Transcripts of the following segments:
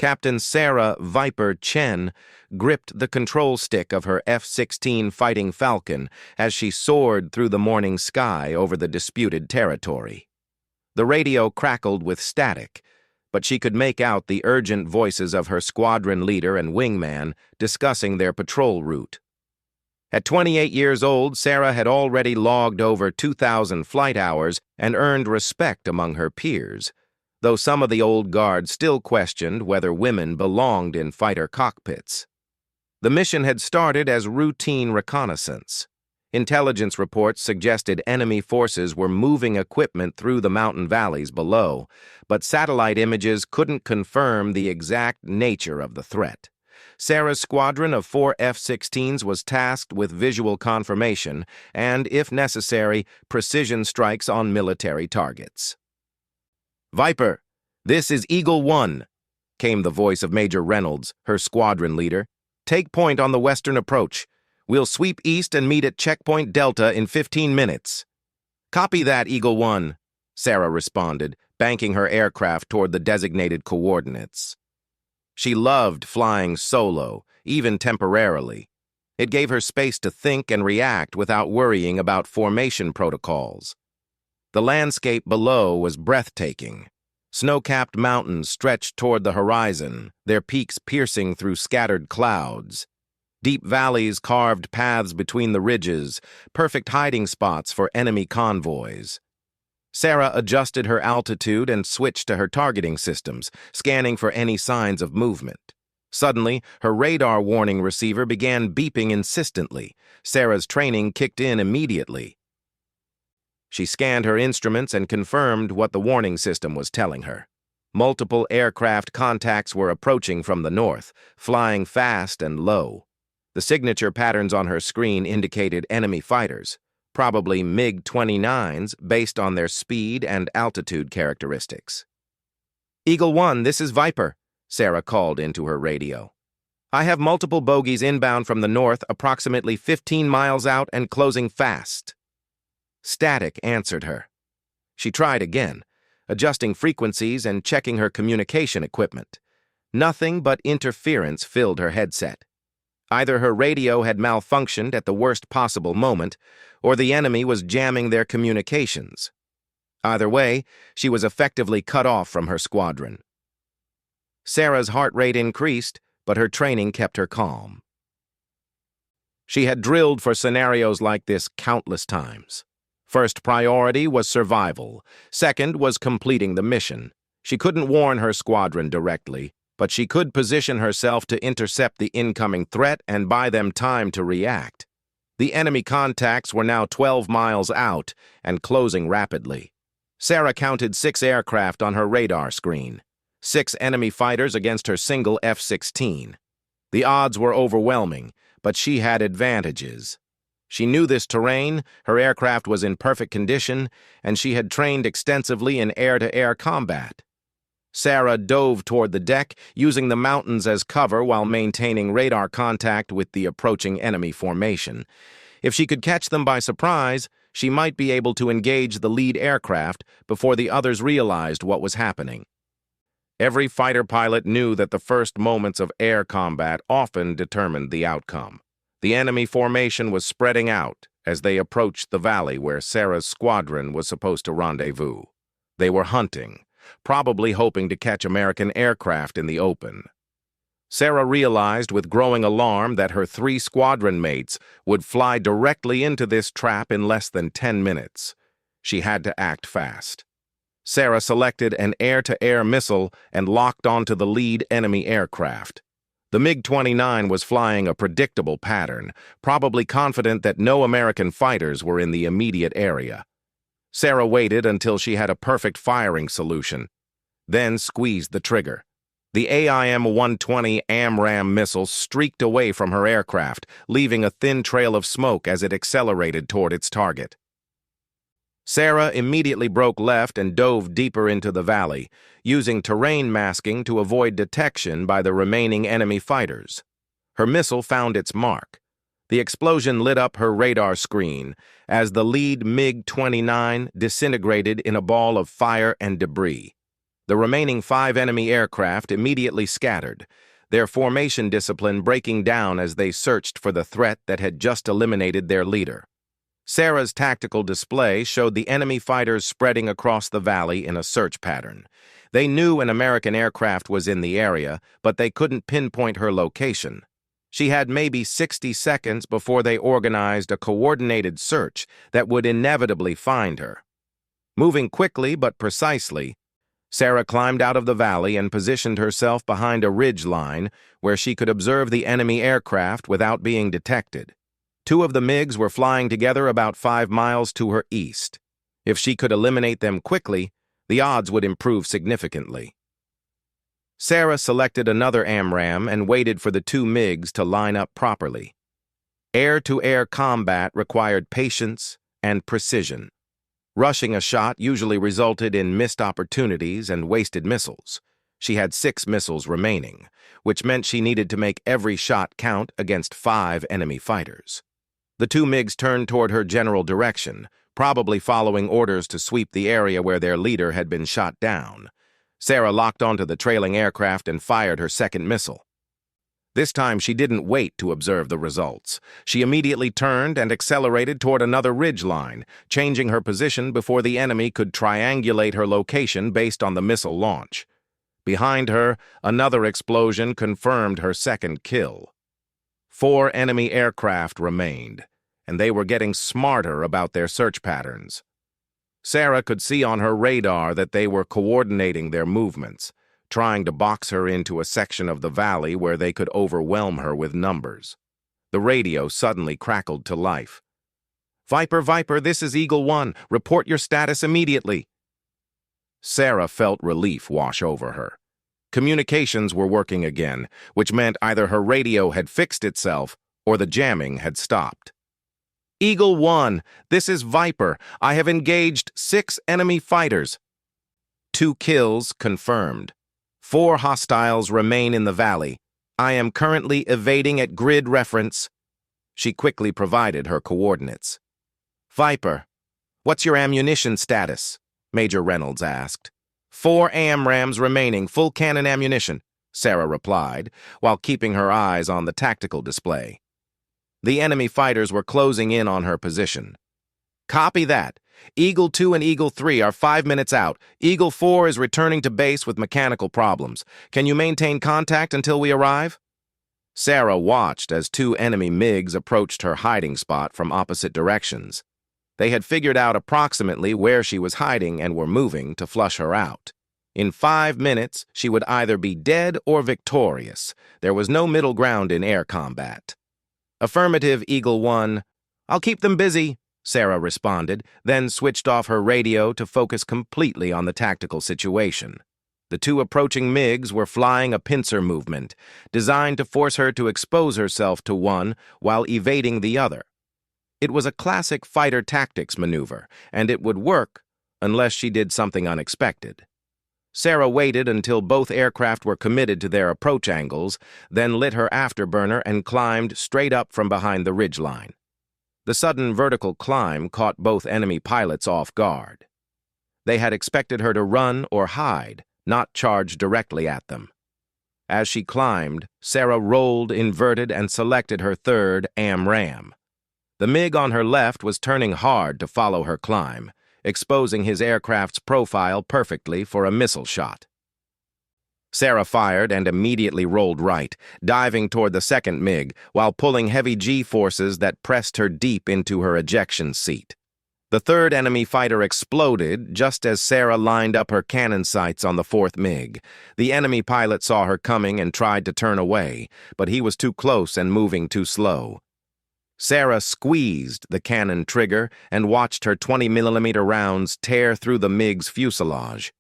Captain Sarah Viper Chen gripped the control stick of her F-16 Fighting Falcon as she soared through the morning sky over the disputed territory. The radio crackled with static, but she could make out the urgent voices of her squadron leader and wingman discussing their patrol route. At 28 years old, Sarah had already logged over 2,000 flight hours and earned respect among her peers, though some of the old guard still questioned whether women belonged in fighter cockpits. The mission had started as routine reconnaissance. Intelligence reports suggested enemy forces were moving equipment through the mountain valleys below, but satellite images couldn't confirm the exact nature of the threat. Sarah's squadron of 4 F-16s was tasked with visual confirmation and, if necessary, precision strikes on military targets. "Viper, this is Eagle 1, came the voice of Major Reynolds, her squadron leader. "Take point on the western approach. We'll sweep east and meet at Checkpoint Delta in 15 minutes. "Copy that, Eagle 1, Sarah responded, banking her aircraft toward the designated coordinates. She loved flying solo, even temporarily. It gave her space to think and react without worrying about formation protocols. The landscape below was breathtaking. Snow-capped mountains stretched toward the horizon, their peaks piercing through scattered clouds. Deep valleys carved paths between the ridges, perfect hiding spots for enemy convoys. Sarah adjusted her altitude and switched to her targeting systems, scanning for any signs of movement. Suddenly, her radar warning receiver began beeping insistently. Sarah's training kicked in immediately. She scanned her instruments and confirmed what the warning system was telling her. Multiple aircraft contacts were approaching from the north, flying fast and low. The signature patterns on her screen indicated enemy fighters, probably MiG-29s based on their speed and altitude characteristics. "Eagle 1, this is Viper," Sarah called into her radio. "I have multiple bogies inbound from the north, approximately 15 miles out and closing fast." Static answered her. She tried again, adjusting frequencies and checking her communication equipment. Nothing but interference filled her headset. Either her radio had malfunctioned at the worst possible moment, or the enemy was jamming their communications. Either way, she was effectively cut off from her squadron. Sarah's heart rate increased, but her training kept her calm. She had drilled for scenarios like this countless times. First priority was survival. Second was completing the mission. She couldn't warn her squadron directly, but she could position herself to intercept the incoming threat and buy them time to react. The enemy contacts were now 12 miles out and closing rapidly. Sarah counted 6 aircraft on her radar screen, 6 enemy fighters against her single F-16. The odds were overwhelming, but she had advantages. She knew this terrain, her aircraft was in perfect condition, and she had trained extensively in air-to-air combat. Sarah dove toward the deck, using the mountains as cover while maintaining radar contact with the approaching enemy formation. If she could catch them by surprise, she might be able to engage the lead aircraft before the others realized what was happening. Every fighter pilot knew that the first moments of air combat often determined the outcome. The enemy formation was spreading out as they approached the valley where Sarah's squadron was supposed to rendezvous. They were hunting, probably hoping to catch American aircraft in the open. Sarah realized with growing alarm that her 3 squadron mates would fly directly into this trap in less than 10 minutes. She had to act fast. Sarah selected an air-to-air missile and locked onto the lead enemy aircraft. The MiG-29 was flying a predictable pattern, probably confident that no American fighters were in the immediate area. Sarah waited until she had a perfect firing solution, then squeezed the trigger. The AIM-120 AMRAAM missile streaked away from her aircraft, leaving a thin trail of smoke as it accelerated toward its target. Sarah immediately broke left and dove deeper into the valley, using terrain masking to avoid detection by the remaining enemy fighters. Her missile found its mark. The explosion lit up her radar screen as the lead MiG-29 disintegrated in a ball of fire and debris. The remaining 5 enemy aircraft immediately scattered, their formation discipline breaking down as they searched for the threat that had just eliminated their leader. Sarah's tactical display showed the enemy fighters spreading across the valley in a search pattern. They knew an American aircraft was in the area, but they couldn't pinpoint her location. She had maybe 60 seconds before they organized a coordinated search that would inevitably find her. Moving quickly but precisely, Sarah climbed out of the valley and positioned herself behind a ridge line where she could observe the enemy aircraft without being detected. 2 of the MiGs were flying together about 5 miles to her east. If she could eliminate them quickly, the odds would improve significantly. Sarah selected another AMRAAM and waited for the 2 MiGs to line up properly. Air-to-air combat required patience and precision. Rushing a shot usually resulted in missed opportunities and wasted missiles. She had 6 missiles remaining, which meant she needed to make every shot count against 5 enemy fighters. The 2 MiGs turned toward her general direction, probably following orders to sweep the area where their leader had been shot down. Sarah locked onto the trailing aircraft and fired her second missile. This time she didn't wait to observe the results. She immediately turned and accelerated toward another ridge line, changing her position before the enemy could triangulate her location based on the missile launch. Behind her, another explosion confirmed her second kill. 4 enemy aircraft remained, and they were getting smarter about their search patterns. Sarah could see on her radar that they were coordinating their movements, trying to box her into a section of the valley where they could overwhelm her with numbers. The radio suddenly crackled to life. "Viper, Viper, this is Eagle 1. Report your status immediately." Sarah felt relief wash over her. Communications were working again, which meant either her radio had fixed itself or the jamming had stopped. "Eagle 1, this is Viper. I have engaged 6 enemy fighters." 2 kills confirmed. 4 hostiles remain in the valley. I am currently evading at grid reference. She quickly provided her coordinates. "Viper, what's your ammunition status?" Major Reynolds asked. 4 AMRAAMs remaining, full cannon ammunition," Sarah replied, while keeping her eyes on the tactical display. The enemy fighters were closing in on her position. "Copy that. Eagle 2 and Eagle 3 are 5 minutes out. Eagle 4 is returning to base with mechanical problems. Can you maintain contact until we arrive?" Sarah watched as 2 enemy MiGs approached her hiding spot from opposite directions. They had figured out approximately where she was hiding and were moving to flush her out. In 5 minutes, she would either be dead or victorious. There was no middle ground in air combat. "Affirmative, Eagle 1. I'll keep them busy," Sarah responded, then switched off her radio to focus completely on the tactical situation. The 2 approaching MiGs were flying a pincer movement, designed to force her to expose herself to one while evading the other. It was a classic fighter tactics maneuver, and it would work unless she did something unexpected. Sarah waited until both aircraft were committed to their approach angles, then lit her afterburner and climbed straight up from behind the ridgeline. The sudden vertical climb caught both enemy pilots off guard. They had expected her to run or hide, not charge directly at them. As she climbed, Sarah rolled, inverted, and selected her third AMRAAM. The MiG on her left was turning hard to follow her climb, exposing his aircraft's profile perfectly for a missile shot. Sarah fired and immediately rolled right, diving toward the second MiG while pulling heavy G-forces that pressed her deep into her ejection seat. The third enemy fighter exploded just as Sarah lined up her cannon sights on the fourth MiG. The enemy pilot saw her coming and tried to turn away, but he was too close and moving too slow. Sarah squeezed the cannon trigger and watched her 20mm rounds tear through the MiG's fuselage.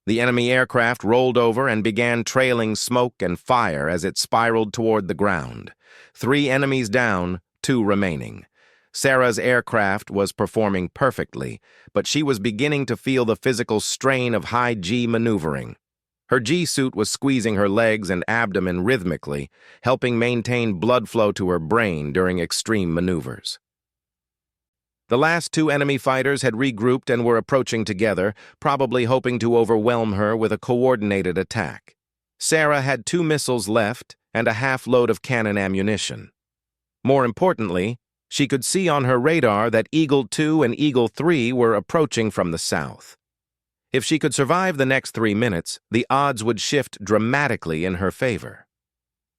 The enemy aircraft rolled over and began trailing smoke and fire as it spiraled toward the ground. 3 enemies down, 2 remaining. Sarah's aircraft was performing perfectly, but she was beginning to feel the physical strain of high G maneuvering. Her G-suit was squeezing her legs and abdomen rhythmically, helping maintain blood flow to her brain during extreme maneuvers. The last two enemy fighters had regrouped and were approaching together, probably hoping to overwhelm her with a coordinated attack. Sarah had 2 missiles left and a half-load of cannon ammunition. More importantly, she could see on her radar that Eagle 2 and Eagle 3 were approaching from the south. If she could survive the next 3 minutes, the odds would shift dramatically in her favor.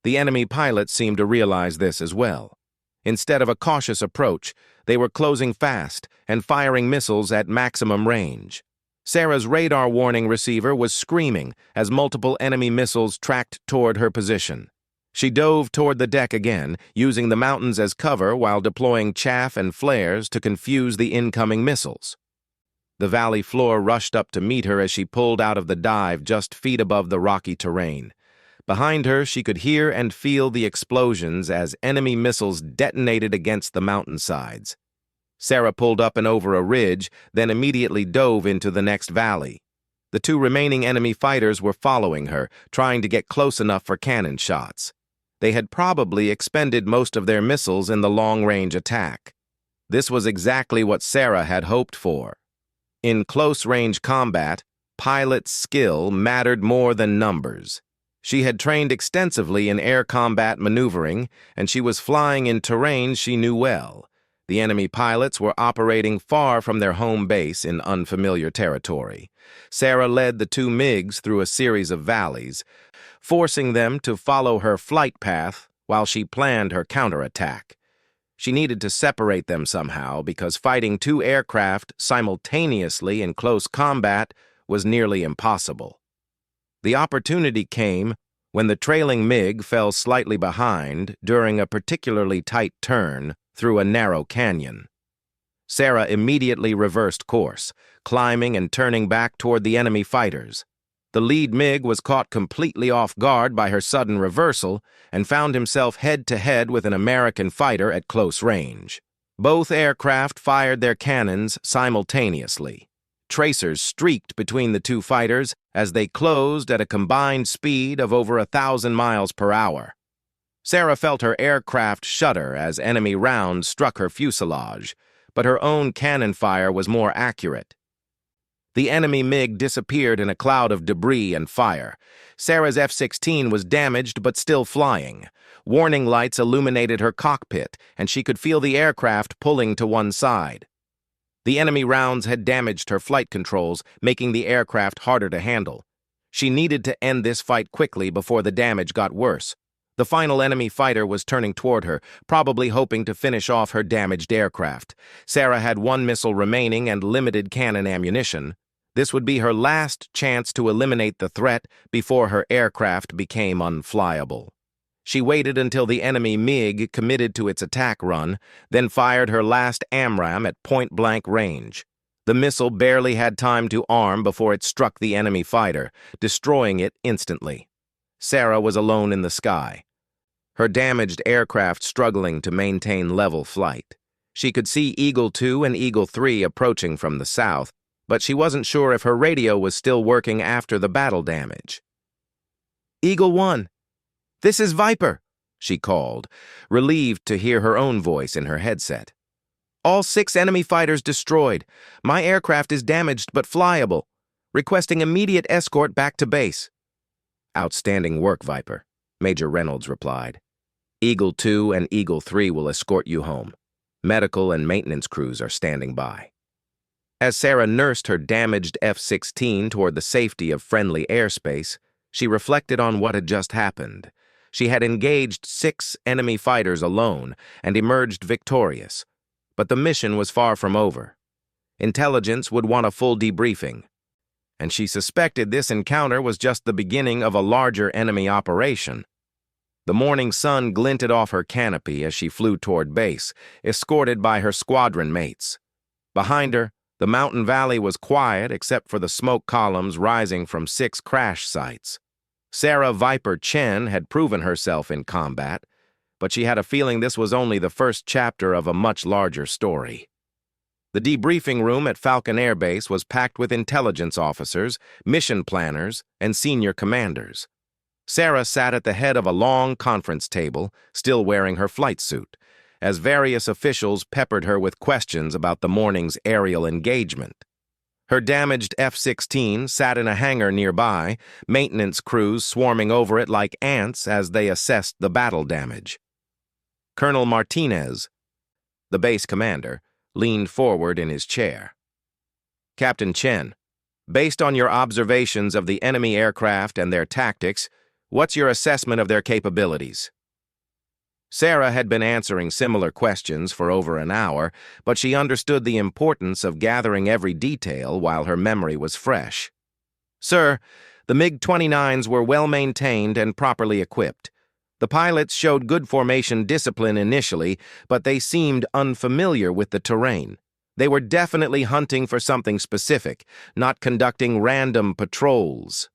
The enemy pilots seemed to realize this as well. Instead of a cautious approach, they were closing fast and firing missiles at maximum range. Sarah's radar warning receiver was screaming as multiple enemy missiles tracked toward her position. She dove toward the deck again, using the mountains as cover while deploying chaff and flares to confuse the incoming missiles. The valley floor rushed up to meet her as she pulled out of the dive just feet above the rocky terrain. Behind her, she could hear and feel the explosions as enemy missiles detonated against the mountainsides. Sarah pulled up and over a ridge, then immediately dove into the next valley. The 2 remaining enemy fighters were following her, trying to get close enough for cannon shots. They had probably expended most of their missiles in the long-range attack. This was exactly what Sarah had hoped for. In close-range combat, pilot skill mattered more than numbers. She had trained extensively in air combat maneuvering, and she was flying in terrain she knew well. The enemy pilots were operating far from their home base in unfamiliar territory. Sarah led the 2 MiGs through a series of valleys, forcing them to follow her flight path while she planned her counterattack. She needed to separate them somehow because fighting 2 aircraft simultaneously in close combat was nearly impossible. The opportunity came when the trailing MiG fell slightly behind during a particularly tight turn through a narrow canyon. Sarah immediately reversed course, climbing and turning back toward the enemy fighters. The lead MiG was caught completely off guard by her sudden reversal and found himself head-to-head with an American fighter at close range. Both aircraft fired their cannons simultaneously. Tracers streaked between the 2 fighters as they closed at a combined speed of over 1,000 miles per hour. Sarah felt her aircraft shudder as enemy rounds struck her fuselage, but her own cannon fire was more accurate. The enemy MiG disappeared in a cloud of debris and fire. Sarah's F-16 was damaged but still flying. Warning lights illuminated her cockpit, and she could feel the aircraft pulling to one side. The enemy rounds had damaged her flight controls, making the aircraft harder to handle. She needed to end this fight quickly before the damage got worse. The final enemy fighter was turning toward her, probably hoping to finish off her damaged aircraft. Sarah had 1 missile remaining and limited cannon ammunition. This would be her last chance to eliminate the threat before her aircraft became unflyable. She waited until the enemy MiG committed to its attack run, then fired her last AMRAAM at point-blank range. The missile barely had time to arm before it struck the enemy fighter, destroying it instantly. Sarah was alone in the sky, her damaged aircraft struggling to maintain level flight. She could see Eagle 2 and Eagle 3 approaching from the south, but she wasn't sure if her radio was still working after the battle damage. "Eagle 1, this is Viper," she called, relieved to hear her own voice in her headset. "All 6 enemy fighters destroyed. My aircraft is damaged but flyable. Requesting immediate escort back to base." "Outstanding work, Viper," Major Reynolds replied. "Eagle 2 and Eagle 3 will escort you home. Medical and maintenance crews are standing by." As Sarah nursed her damaged F-16 toward the safety of friendly airspace, she reflected on what had just happened. She had engaged 6 enemy fighters alone and emerged victorious. But the mission was far from over. Intelligence would want a full debriefing, and she suspected this encounter was just the beginning of a larger enemy operation. The morning sun glinted off her canopy as she flew toward base, escorted by her squadron mates. Behind her, the mountain valley was quiet except for the smoke columns rising from 6 crash sites. Sarah Viper Chen had proven herself in combat, but she had a feeling this was only the first chapter of a much larger story. The debriefing room at Falcon Air Base was packed with intelligence officers, mission planners, and senior commanders. Sarah sat at the head of a long conference table, still wearing her flight suit. as various officials peppered her with questions about the morning's aerial engagement. Her damaged F-16 sat in a hangar nearby, maintenance crews swarming over it like ants as they assessed the battle damage. Colonel Martinez, the base commander, leaned forward in his chair. Captain Chen, based on your observations of the enemy aircraft and their tactics, what's your assessment of their capabilities? Sarah had been answering similar questions for over an hour, but she understood the importance of gathering every detail while her memory was fresh. Sir, the MiG-29s were well maintained and properly equipped. The pilots showed good formation discipline initially, but they seemed unfamiliar with the terrain. They were definitely hunting for something specific, not conducting random patrols.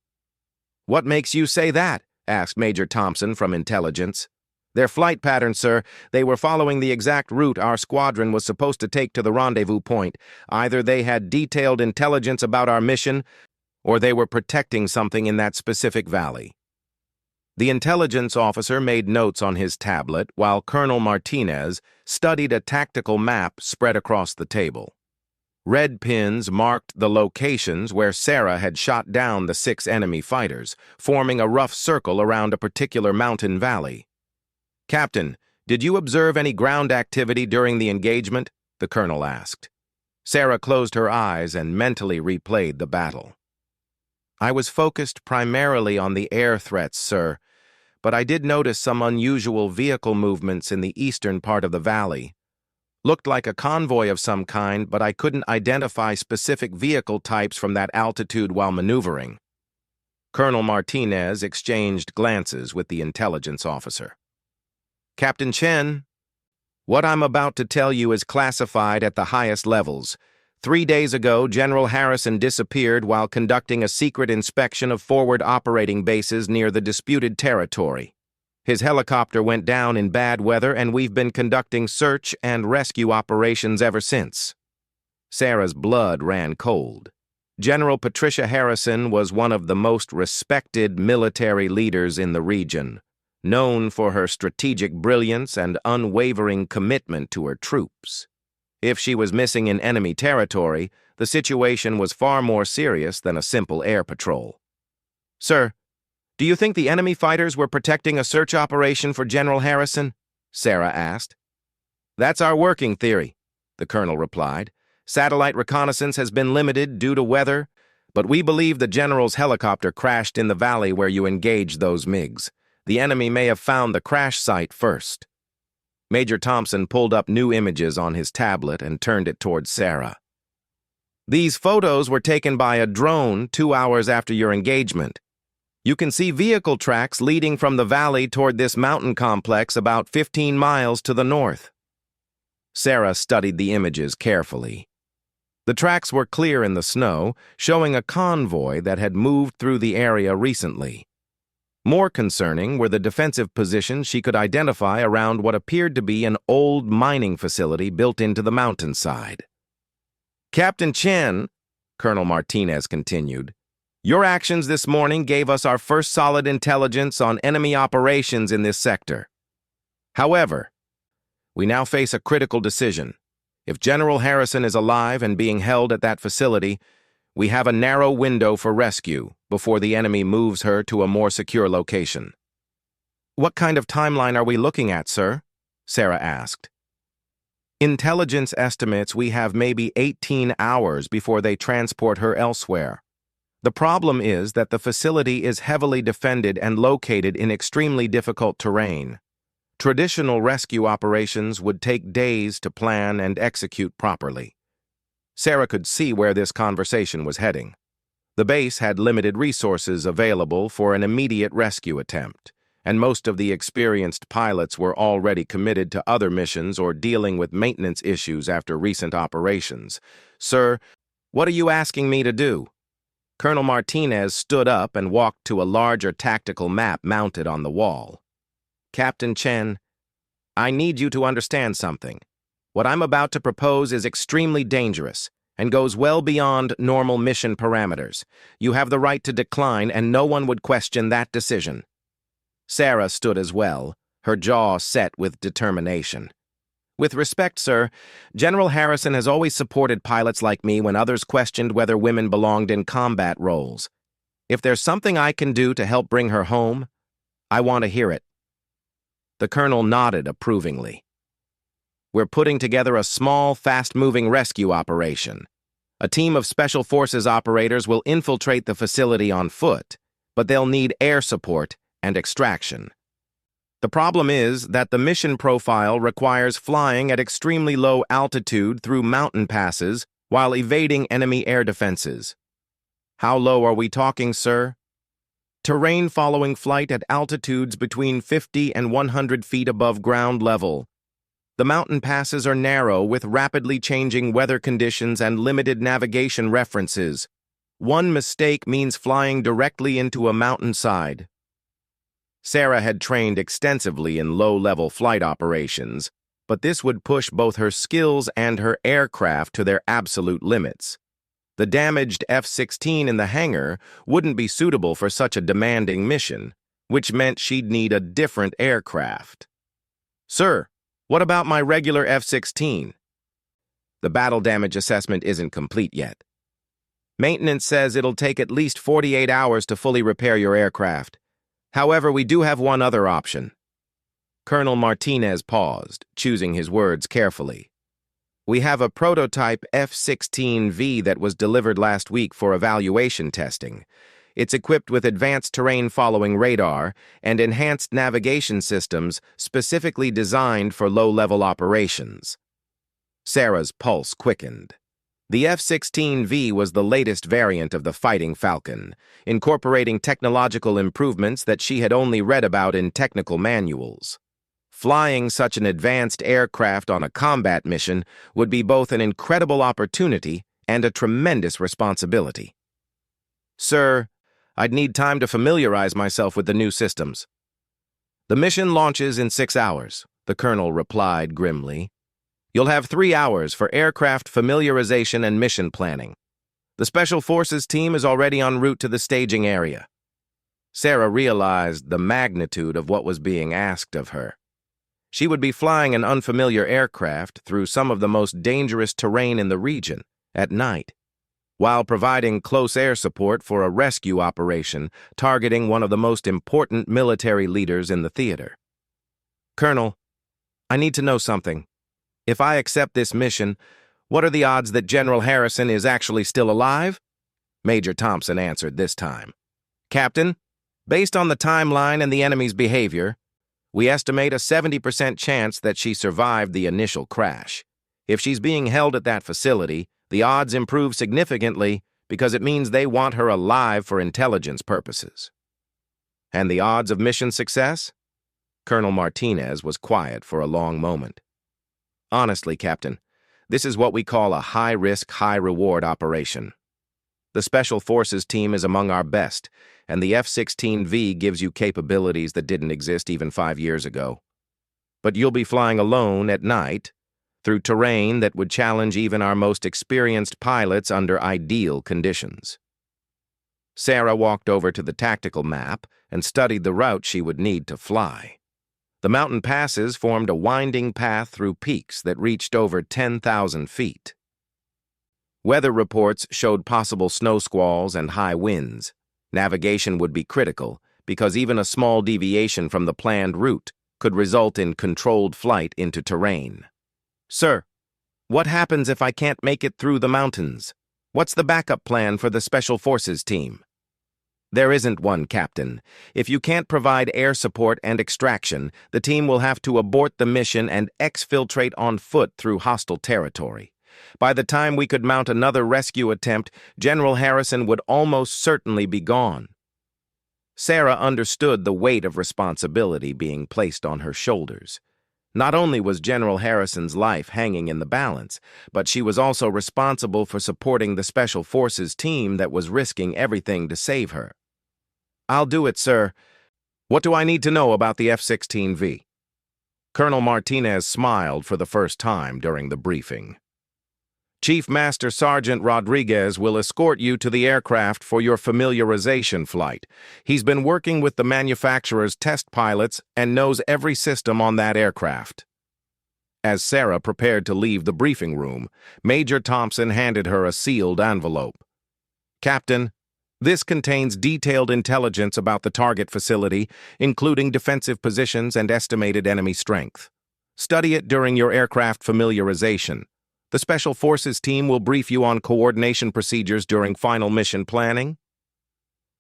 What makes you say that? Asked Major Thompson from intelligence. Their flight pattern, sir. They were following the exact route our squadron was supposed to take to the rendezvous point. Either they had detailed intelligence about our mission, or they were protecting something in that specific valley. The intelligence officer made notes on his tablet while Colonel Martinez studied a tactical map spread across the table. Red pins marked the locations where Sarah had shot down the 6 enemy fighters, forming a rough circle around a particular mountain valley. Captain, did you observe any ground activity during the engagement? The colonel asked. Sarah closed her eyes and mentally replayed the battle. I was focused primarily on the air threats, sir, but I did notice some unusual vehicle movements in the eastern part of the valley. Looked like a convoy of some kind, but I couldn't identify specific vehicle types from that altitude while maneuvering. Colonel Martinez exchanged glances with the intelligence officer. Captain Chen, what I'm about to tell you is classified at the highest levels. 3 days ago, General Harrison disappeared while conducting a secret inspection of forward operating bases near the disputed territory. His helicopter went down in bad weather, and we've been conducting search and rescue operations ever since. Sarah's blood ran cold. General Patricia Harrison was one of the most respected military leaders in the region, known for her strategic brilliance and unwavering commitment to her troops. If she was missing in enemy territory, the situation was far more serious than a simple air patrol. Sir, do you think the enemy fighters were protecting a search operation for General Harrison? Sarah asked. That's our working theory, the colonel replied. Satellite reconnaissance has been limited due to weather, but we believe the general's helicopter crashed in the valley where you engaged those MiGs. The enemy may have found the crash site first. Major Thompson pulled up new images on his tablet and turned it towards Sarah. These photos were taken by a drone 2 hours after your engagement. You can see vehicle tracks leading from the valley toward this mountain complex about 15 miles to the north. Sarah studied the images carefully. The tracks were clear in the snow, showing a convoy that had moved through the area recently. More concerning were the defensive positions she could identify around what appeared to be an old mining facility built into the mountainside. Captain Chen, Colonel Martinez continued, your actions this morning gave us our first solid intelligence on enemy operations in this sector. However, we now face a critical decision. If General Harrison is alive and being held at that facility, we have a narrow window for rescue before the enemy moves her to a more secure location. What kind of timeline are we looking at, sir? Sarah asked. Intelligence estimates we have maybe 18 hours before they transport her elsewhere. The problem is that the facility is heavily defended and located in extremely difficult terrain. Traditional rescue operations would take days to plan and execute properly. Sarah could see where this conversation was heading. The base had limited resources available for an immediate rescue attempt, and most of the experienced pilots were already committed to other missions or dealing with maintenance issues after recent operations. Sir, what are you asking me to do? Colonel Martinez stood up and walked to a larger tactical map mounted on the wall. Captain Chen, I need you to understand something. What I'm about to propose is extremely dangerous and goes well beyond normal mission parameters. You have the right to decline, and no one would question that decision. Sarah stood as well, her jaw set with determination. With respect, sir, General Harrison has always supported pilots like me when others questioned whether women belonged in combat roles. If there's something I can do to help bring her home, I want to hear it. The colonel nodded approvingly. We're putting together a small, fast-moving rescue operation. A team of Special Forces operators will infiltrate the facility on foot, but they'll need air support and extraction. The problem is that the mission profile requires flying at extremely low altitude through mountain passes while evading enemy air defenses. How low are we talking, sir? Terrain following flight at altitudes between 50 and 100 feet above ground level. The mountain passes are narrow with rapidly changing weather conditions and limited navigation references. One mistake means flying directly into a mountainside. Sarah had trained extensively in low-level flight operations, but this would push both her skills and her aircraft to their absolute limits. The damaged F-16 in the hangar wouldn't be suitable for such a demanding mission, which meant she'd need a different aircraft. Sir, what about my regular F-16? The battle damage assessment isn't complete yet. Maintenance says it'll take at least 48 hours to fully repair your aircraft. However, we do have one other option. Colonel Martinez paused, choosing his words carefully. We have a prototype F-16V that was delivered last week for evaluation testing. It's equipped with advanced terrain-following radar and enhanced navigation systems specifically designed for low-level operations. Sarah's pulse quickened. The F-16V was the latest variant of the Fighting Falcon, incorporating technological improvements that she had only read about in technical manuals. Flying such an advanced aircraft on a combat mission would be both an incredible opportunity and a tremendous responsibility. Sir, I'd need time to familiarize myself with the new systems. The mission launches in 6 hours, the colonel replied grimly. You'll have 3 hours for aircraft familiarization and mission planning. The Special Forces team is already en route to the staging area. Sarah realized the magnitude of what was being asked of her. She would be flying an unfamiliar aircraft through some of the most dangerous terrain in the region at night, while providing close air support for a rescue operation targeting one of the most important military leaders in the theater. Colonel, I need to know something. If I accept this mission, what are the odds that General Harrison is actually still alive? Major Thompson answered this time. Captain, based on the timeline and the enemy's behavior, we estimate a 70% chance that she survived the initial crash. If she's being held at that facility, the odds improve significantly because it means they want her alive for intelligence purposes. And the odds of mission success? Colonel Martinez was quiet for a long moment. Honestly, Captain, this is what we call a high-risk, high-reward operation. The Special Forces team is among our best, and the F-16V gives you capabilities that didn't exist even 5 years ago. But you'll be flying alone at night, through terrain that would challenge even our most experienced pilots under ideal conditions. Sarah walked over to the tactical map and studied the route she would need to fly. The mountain passes formed a winding path through peaks that reached over 10,000 feet. Weather reports showed possible snow squalls and high winds. Navigation would be critical because even a small deviation from the planned route could result in controlled flight into terrain. Sir, what happens if I can't make it through the mountains? What's the backup plan for the Special Forces team? There isn't one, Captain. If you can't provide air support and extraction, the team will have to abort the mission and exfiltrate on foot through hostile territory. By the time we could mount another rescue attempt, General Harrison would almost certainly be gone. Sarah understood the weight of responsibility being placed on her shoulders. Not only was General Harrison's life hanging in the balance, but she was also responsible for supporting the Special Forces team that was risking everything to save her. I'll do it, sir. What do I need to know about the F-16V? Colonel Martinez smiled for the first time during the briefing. Chief Master Sergeant Rodriguez will escort you to the aircraft for your familiarization flight. He's been working with the manufacturer's test pilots and knows every system on that aircraft. As Sarah prepared to leave the briefing room, Major Thompson handed her a sealed envelope. "Captain, this contains detailed intelligence about the target facility, including defensive positions and estimated enemy strength. Study it during your aircraft familiarization. The Special Forces team will brief you on coordination procedures during final mission planning."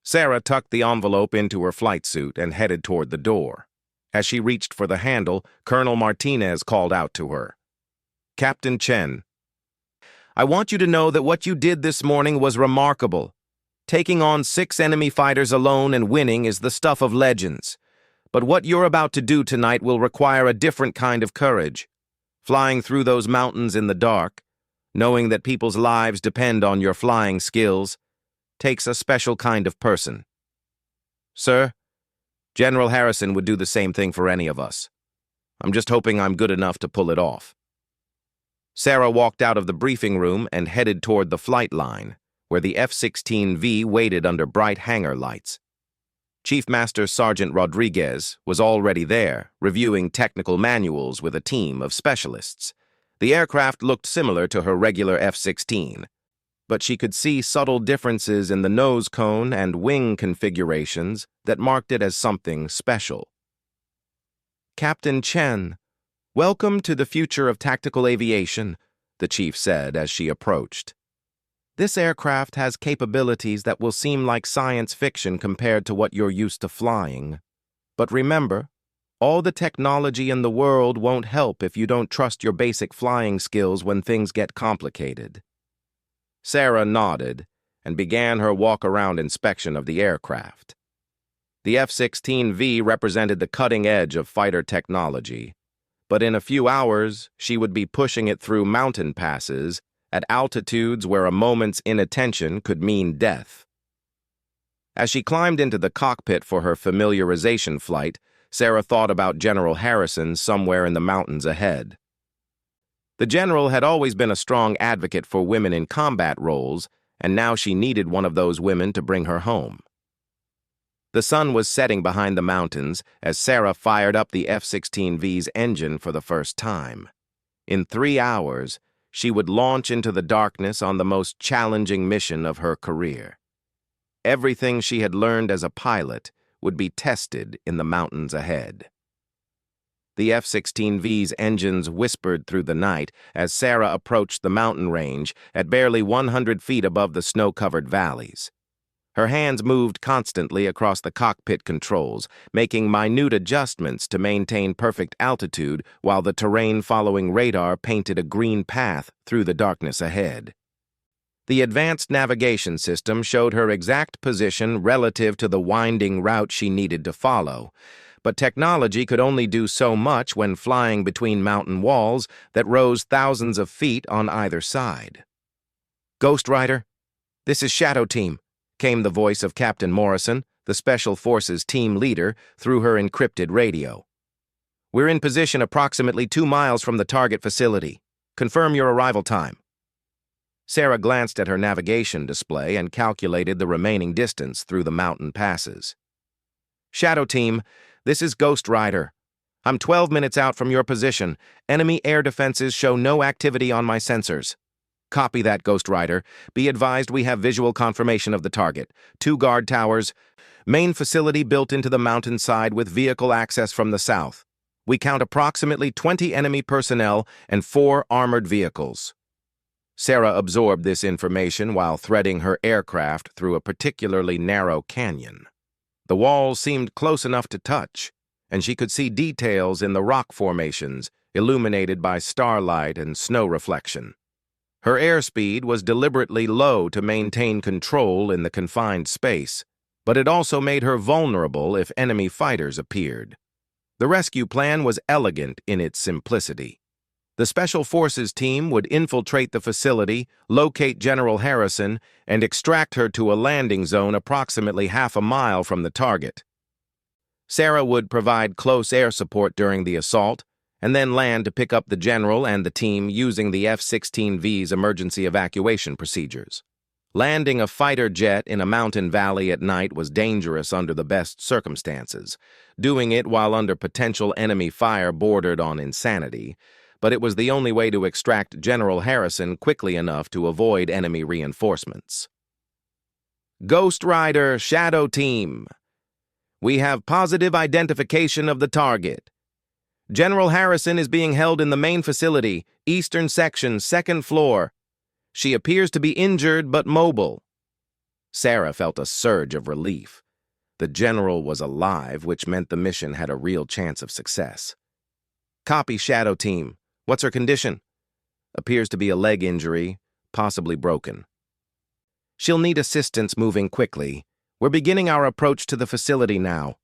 Sarah tucked the envelope into her flight suit and headed toward the door. As she reached for the handle, Colonel Martinez called out to her. "Captain Chen, I want you to know that what you did this morning was remarkable. Taking on 6 enemy fighters alone and winning is the stuff of legends. But what you're about to do tonight will require a different kind of courage. Flying through those mountains in the dark, knowing that people's lives depend on your flying skills, takes a special kind of person. Sir, General Harrison would do the same thing for any of us. I'm just hoping I'm good enough to pull it off." Sarah walked out of the briefing room and headed toward the flight line, where the F-16V waited under bright hangar lights. Chief Master Sergeant Rodriguez was already there, reviewing technical manuals with a team of specialists. The aircraft looked similar to her regular F-16, but she could see subtle differences in the nose cone and wing configurations that marked it as something special. "Captain Chen, welcome to the future of tactical aviation," the chief said as she approached. "This aircraft has capabilities that will seem like science fiction compared to what you're used to flying. But remember, all the technology in the world won't help if you don't trust your basic flying skills when things get complicated." Sarah nodded and began her walk-around inspection of the aircraft. The F-16V represented the cutting edge of fighter technology, but in a few hours she would be pushing it through mountain passes at altitudes where a moment's inattention could mean death. As she climbed into the cockpit for her familiarization flight, Sarah thought about General Harrison somewhere in the mountains ahead. The general had always been a strong advocate for women in combat roles, and now she needed one of those women to bring her home. The sun was setting behind the mountains as Sarah fired up the F-16V's engine for the first time. In 3 hours, she would launch into the darkness on the most challenging mission of her career. Everything she had learned as a pilot would be tested in the mountains ahead. The F-16V's engines whispered through the night as Sarah approached the mountain range at barely 100 feet above the snow-covered valleys. Her hands moved constantly across the cockpit controls, making minute adjustments to maintain perfect altitude while the terrain following radar painted a green path through the darkness ahead. The advanced navigation system showed her exact position relative to the winding route she needed to follow, but technology could only do so much when flying between mountain walls that rose thousands of feet on either side. "Ghost Rider, this is Shadow Team," came the voice of Captain Morrison, the Special Forces team leader, through her encrypted radio. "We're in position approximately 2 miles from the target facility. Confirm your arrival time." Sarah glanced at her navigation display and calculated the remaining distance through the mountain passes. "Shadow Team, this is Ghost Rider. I'm 12 minutes out from your position. Enemy air defenses show no activity on my sensors." "Copy that, Ghost Rider. Be advised we have visual confirmation of the target. 2 guard towers. Main facility built into the mountainside with vehicle access from the south. We count approximately 20 enemy personnel and 4 armored vehicles." Sarah absorbed this information while threading her aircraft through a particularly narrow canyon. The walls seemed close enough to touch, and she could see details in the rock formations, illuminated by starlight and snow reflection. Her airspeed was deliberately low to maintain control in the confined space, but it also made her vulnerable if enemy fighters appeared. The rescue plan was elegant in its simplicity. The Special Forces team would infiltrate the facility, locate General Harrison, and extract her to a landing zone approximately half a mile from the target. Sarah would provide close air support during the assault, and then land to pick up the general and the team using the F-16V's emergency evacuation procedures. Landing a fighter jet in a mountain valley at night was dangerous under the best circumstances. Doing it while under potential enemy fire bordered on insanity. but it was the only way to extract General Harrison quickly enough to avoid enemy reinforcements. Ghost Rider Shadow Team. We have positive identification of the target. General Harrison is being held in the main facility, eastern section, second floor. She appears to be injured but mobile. Sarah felt a surge of relief. The general was alive, which meant the mission had a real chance of success. Copy, Shadow Team. What's her condition? Appears to be a leg injury, possibly broken. She'll need assistance moving quickly. We're beginning our approach to the facility now.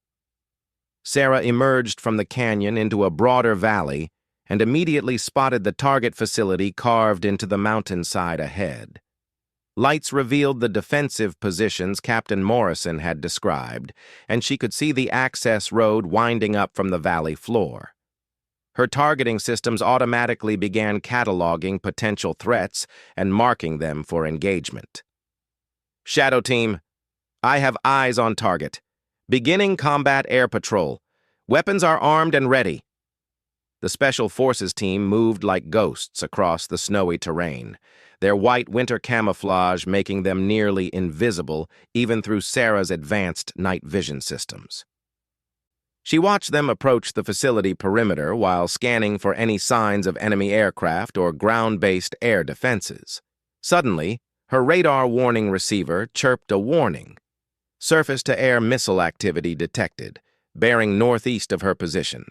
Sarah emerged from the canyon into a broader valley and immediately spotted the target facility carved into the mountainside ahead. Lights revealed the defensive positions Captain Morrison had described, and she could see the access road winding up from the valley floor. Her targeting systems automatically began cataloging potential threats and marking them for engagement. Shadow Team, I have eyes on target. Beginning combat air patrol. Weapons are armed and ready. The Special Forces team moved like ghosts across the snowy terrain, their white winter camouflage making them nearly invisible even through Sarah's advanced night vision systems. She watched them approach the facility perimeter while scanning for any signs of enemy aircraft or ground-based air defenses. Suddenly, her radar warning receiver chirped a warning. Surface-to-air missile activity detected, bearing northeast of her position.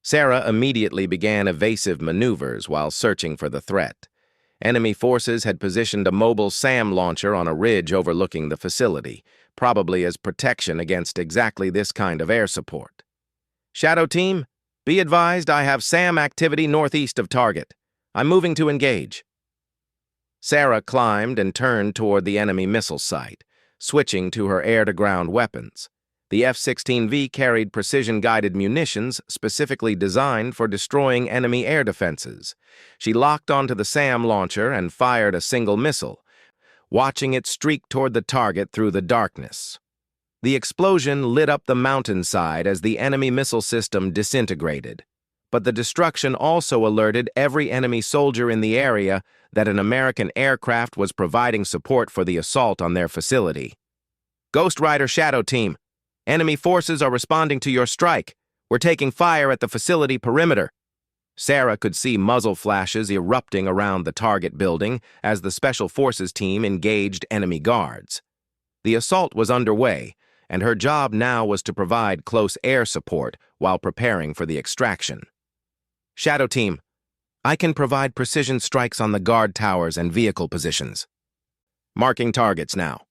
Sarah immediately began evasive maneuvers while searching for the threat. Enemy forces had positioned a mobile SAM launcher on a ridge overlooking the facility, probably as protection against exactly this kind of air support. Shadow Team, be advised I have SAM activity northeast of target. I'm moving to engage. Sarah climbed and turned toward the enemy missile site, switching to her air-to-ground weapons. The F-16V carried precision-guided munitions specifically designed for destroying enemy air defenses. She locked onto the SAM launcher and fired a single missile, watching it streak toward the target through the darkness. The explosion lit up the mountainside as the enemy missile system disintegrated, but the destruction also alerted every enemy soldier in the area that an American aircraft was providing support for the assault on their facility. Ghost Rider Shadow Team, enemy forces are responding to your strike. We're taking fire at the facility perimeter. Sarah could see muzzle flashes erupting around the target building as the Special Forces team engaged enemy guards. The assault was underway, and her job now was to provide close air support while preparing for the extraction. Shadow Team, I can provide precision strikes on the guard towers and vehicle positions. Marking targets now.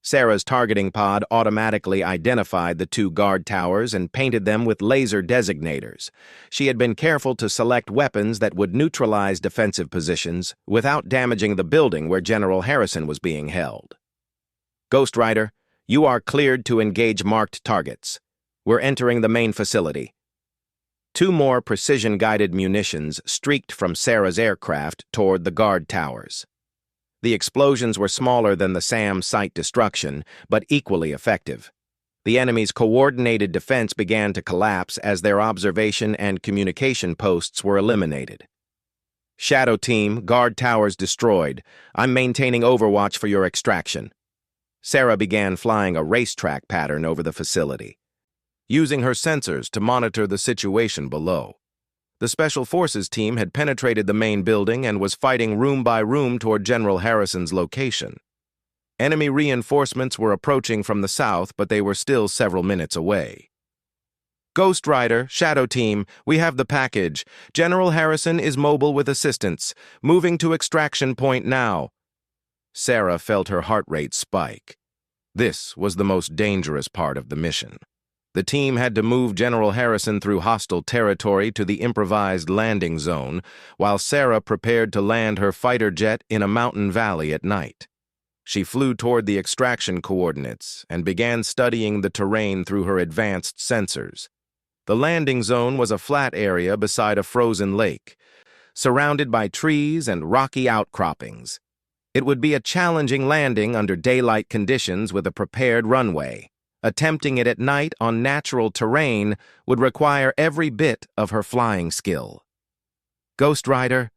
Sarah's targeting pod automatically identified the two guard towers and painted them with laser designators. She had been careful to select weapons that would neutralize defensive positions without damaging the building where General Harrison was being held. Ghost Rider, you are cleared to engage marked targets. We're entering the main facility. Two more precision-guided munitions streaked from Sarah's aircraft toward the guard towers. The explosions were smaller than the SAM site destruction, but equally effective. The enemy's coordinated defense began to collapse as their observation and communication posts were eliminated. Shadow Team, guard towers destroyed. I'm maintaining overwatch for your extraction. Sarah began flying a racetrack pattern over the facility, using her sensors to monitor the situation below. The Special Forces team had penetrated the main building and was fighting room by room toward General Harrison's location. Enemy reinforcements were approaching from the south, but they were still several minutes away. Ghost Rider, Shadow Team, we have the package. General Harrison is mobile with assistance. Moving to extraction point now. Sarah felt her heart rate spike. This was the most dangerous part of the mission. The team had to move General Harrison through hostile territory to the improvised landing zone, while Sarah prepared to land her fighter jet in a mountain valley at night. She flew toward the extraction coordinates and began studying the terrain through her advanced sensors. The landing zone was a flat area beside a frozen lake, surrounded by trees and rocky outcroppings. It would be a challenging landing under daylight conditions with a prepared runway. Attempting it at night on natural terrain would require every bit of her flying skill. Ghost Rider,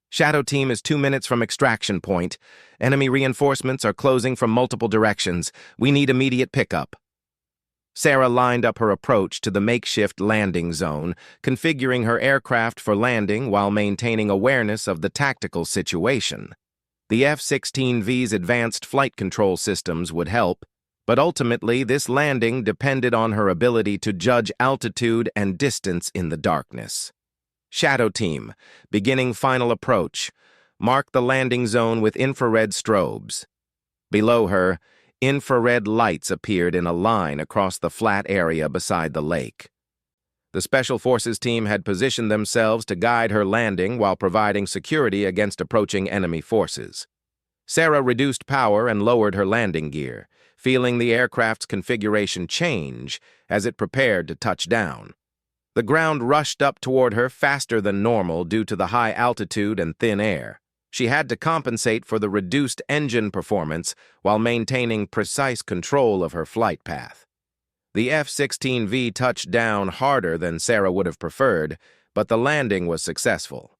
Shadow Team is 2 minutes from extraction point. Enemy reinforcements are closing from multiple directions. We need immediate pickup. Sarah lined up her approach to the makeshift landing zone, configuring her aircraft for landing while maintaining awareness of the tactical situation. The F-16V's advanced flight control systems would help, but ultimately this landing depended on her ability to judge altitude and distance in the darkness. Shadow Team, beginning final approach. Mark the landing zone with infrared strobes. Below her, infrared lights appeared in a line across the flat area beside the lake. The Special Forces team had positioned themselves to guide her landing while providing security against approaching enemy forces. Sarah reduced power and lowered her landing gear, feeling the aircraft's configuration change as it prepared to touch down. The ground rushed up toward her faster than normal due to the high altitude and thin air. She had to compensate for the reduced engine performance while maintaining precise control of her flight path. The F-16V touched down harder than Sarah would have preferred, but the landing was successful.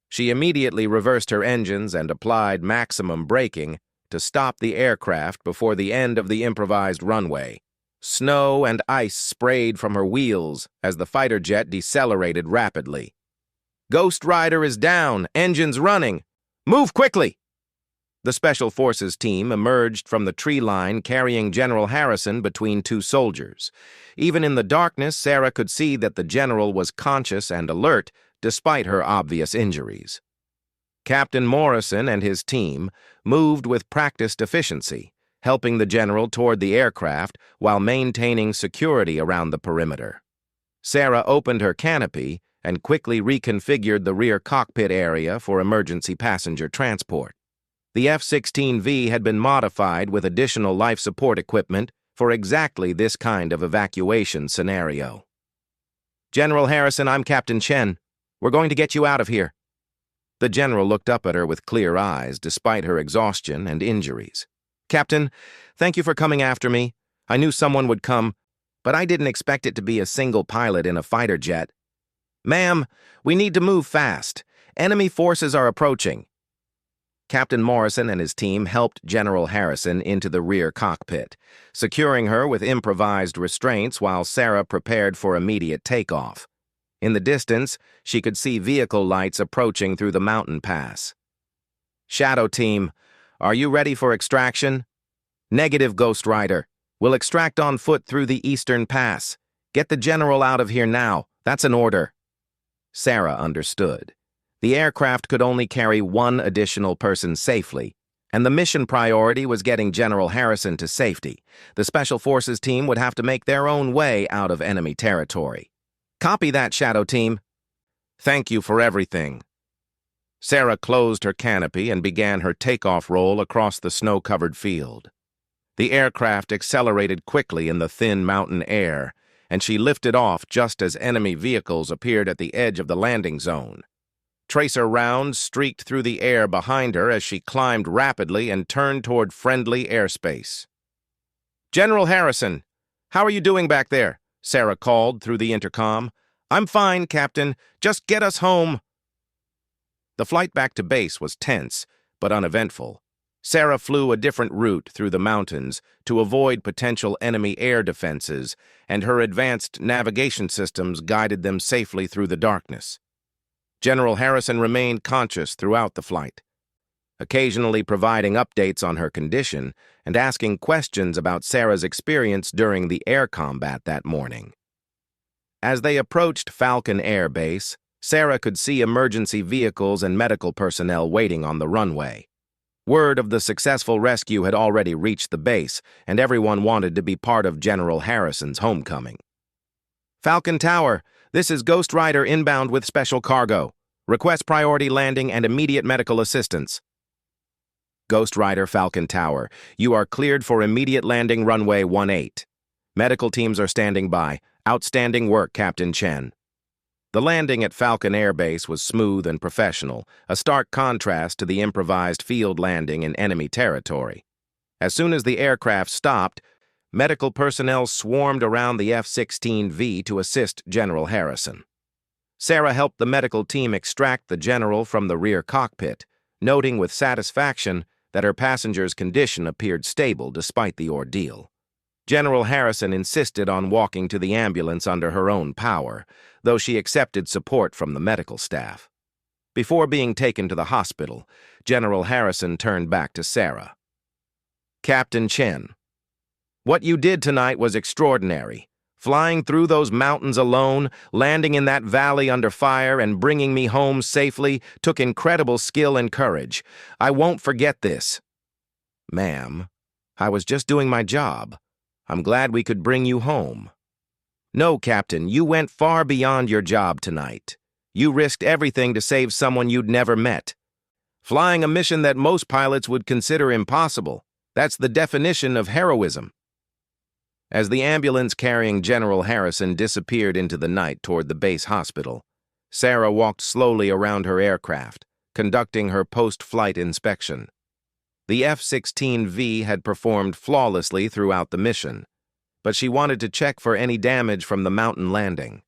She immediately reversed her engines and applied maximum braking to stop the aircraft before the end of the improvised runway. Snow and ice sprayed from her wheels as the fighter jet decelerated rapidly. Ghost Rider is down, engines running. Move quickly! The Special Forces team emerged from the tree line carrying General Harrison between two soldiers. Even in the darkness, Sarah could see that the general was conscious and alert despite her obvious injuries. Captain Morrison and his team moved with practiced efficiency, helping the general toward the aircraft while maintaining security around the perimeter. Sarah opened her canopy and quickly reconfigured the rear cockpit area for emergency passenger transport. The F-16V had been modified with additional life support equipment for exactly this kind of evacuation scenario. General Harrison, I'm Captain Chen. We're going to get you out of here. The general looked up at her with clear eyes despite her exhaustion and injuries. Captain, thank you for coming after me. I knew someone would come, but I didn't expect it to be a single pilot in a fighter jet. Ma'am, we need to move fast. Enemy forces are approaching. Captain Morrison and his team helped General Harrison into the rear cockpit, securing her with improvised restraints while Sarah prepared for immediate takeoff. In the distance, she could see vehicle lights approaching through the mountain pass. Shadow Team, are you ready for extraction? Negative, Ghost Rider. We'll extract on foot through the eastern pass. Get the general out of here now. That's an order. Sarah understood. The aircraft could only carry one additional person safely, and the mission priority was getting General Harrison to safety. The Special Forces team would have to make their own way out of enemy territory. Copy that, Shadow Team. Thank you for everything. Sarah closed her canopy and began her takeoff roll across the snow-covered field. The aircraft accelerated quickly in the thin mountain air, and she lifted off just as enemy vehicles appeared at the edge of the landing zone. Tracer rounds streaked through the air behind her as she climbed rapidly and turned toward friendly airspace. General Harrison, how are you doing back there? Sarah called through the intercom. I'm fine, Captain. Just get us home. The flight back to base was tense, but uneventful. Sarah flew a different route through the mountains to avoid potential enemy air defenses, and her advanced navigation systems guided them safely through the darkness. General Harrison remained conscious throughout the flight, occasionally providing updates on her condition and asking questions about Sarah's experience during the air combat that morning. As they approached Falcon Air Base, Sarah could see emergency vehicles and medical personnel waiting on the runway. Word of the successful rescue had already reached the base, and everyone wanted to be part of General Harrison's homecoming. Falcon Tower, this is Ghost Rider inbound with special cargo. Request priority landing and immediate medical assistance. Ghost Rider Falcon Tower, you are cleared for immediate landing runway 18. Medical teams are standing by. Outstanding work, Captain Chen. The landing at Falcon Air Base was smooth and professional, a stark contrast to the improvised field landing in enemy territory. As soon as the aircraft stopped, medical personnel swarmed around the F-16V to assist General Harrison. Sarah helped the medical team extract the general from the rear cockpit, noting with satisfaction that her passenger's condition appeared stable despite the ordeal. General Harrison insisted on walking to the ambulance under her own power, though she accepted support from the medical staff. Before being taken to the hospital, General Harrison turned back to Sarah. "Captain Chen, what you did tonight was extraordinary. Flying through those mountains alone, landing in that valley under fire, and bringing me home safely took incredible skill and courage. I won't forget this." "Ma'am, I was just doing my job. I'm glad we could bring you home." "No, Captain, you went far beyond your job tonight. You risked everything to save someone you'd never met. Flying a mission that most pilots would consider impossible. That's the definition of heroism." As the ambulance carrying General Harrison disappeared into the night toward the base hospital, Sarah walked slowly around her aircraft, conducting her post-flight inspection. The F-16V had performed flawlessly throughout the mission, but she wanted to check for any damage from the mountain landing.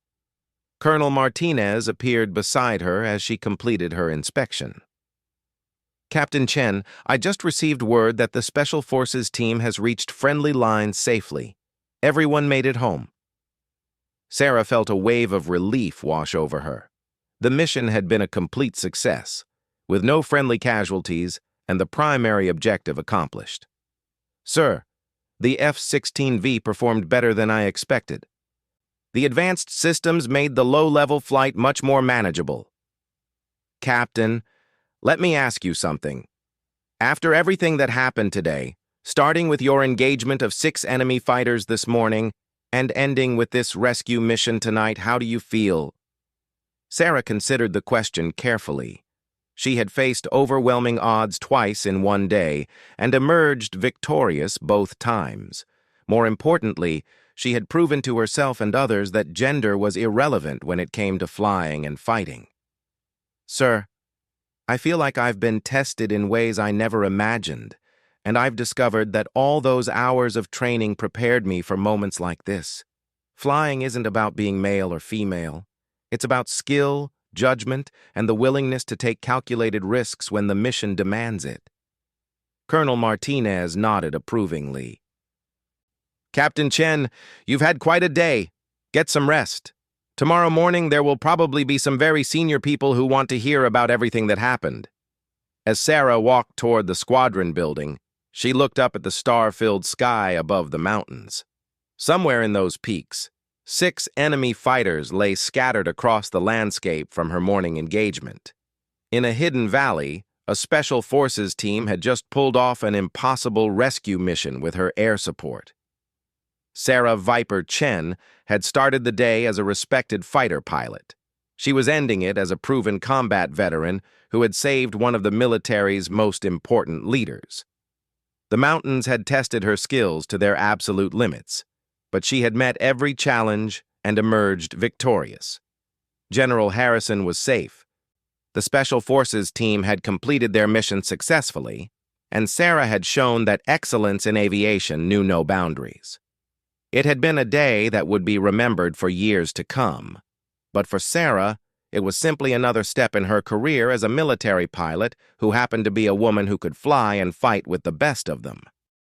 Colonel Martinez appeared beside her as she completed her inspection. "Captain Chen, I just received word that the Special Forces team has reached friendly lines safely. Everyone made it home." Sarah felt a wave of relief wash over her. The mission had been a complete success, with no friendly casualties and the primary objective accomplished. "Sir, the F-16V performed better than I expected. The advanced systems made the low-level flight much more manageable." "Captain, let me ask you something. After everything that happened today, starting with your engagement of 6 enemy fighters this morning and ending with this rescue mission tonight, how do you feel?" Sarah considered the question carefully. She had faced overwhelming odds twice in one day and emerged victorious both times. More importantly, she had proven to herself and others that gender was irrelevant when it came to flying and fighting. "Sir, I feel like I've been tested in ways I never imagined, and I've discovered that all those hours of training prepared me for moments like this. Flying isn't about being male or female. It's about skill, judgment, and the willingness to take calculated risks when the mission demands it." Colonel Martinez nodded approvingly. "Captain Chen, you've had quite a day. Get some rest. Tomorrow morning there will probably be some very senior people who want to hear about everything that happened." As Sarah walked toward the squadron building, she looked up at the star-filled sky above the mountains. Somewhere in those peaks, 6 enemy fighters lay scattered across the landscape from her morning engagement. In a hidden valley, a Special Forces team had just pulled off an impossible rescue mission with her air support. Sarah Viper Chen had started the day as a respected fighter pilot. She was ending it as a proven combat veteran who had saved one of the military's most important leaders. The mountains had tested her skills to their absolute limits, but she had met every challenge and emerged victorious. General Harrison was safe. The Special Forces team had completed their mission successfully, and Sarah had shown that excellence in aviation knew no boundaries. It had been a day that would be remembered for years to come, but for Sarah, it was simply another step in her career as a military pilot who happened to be a woman who could fly and fight with the best of them.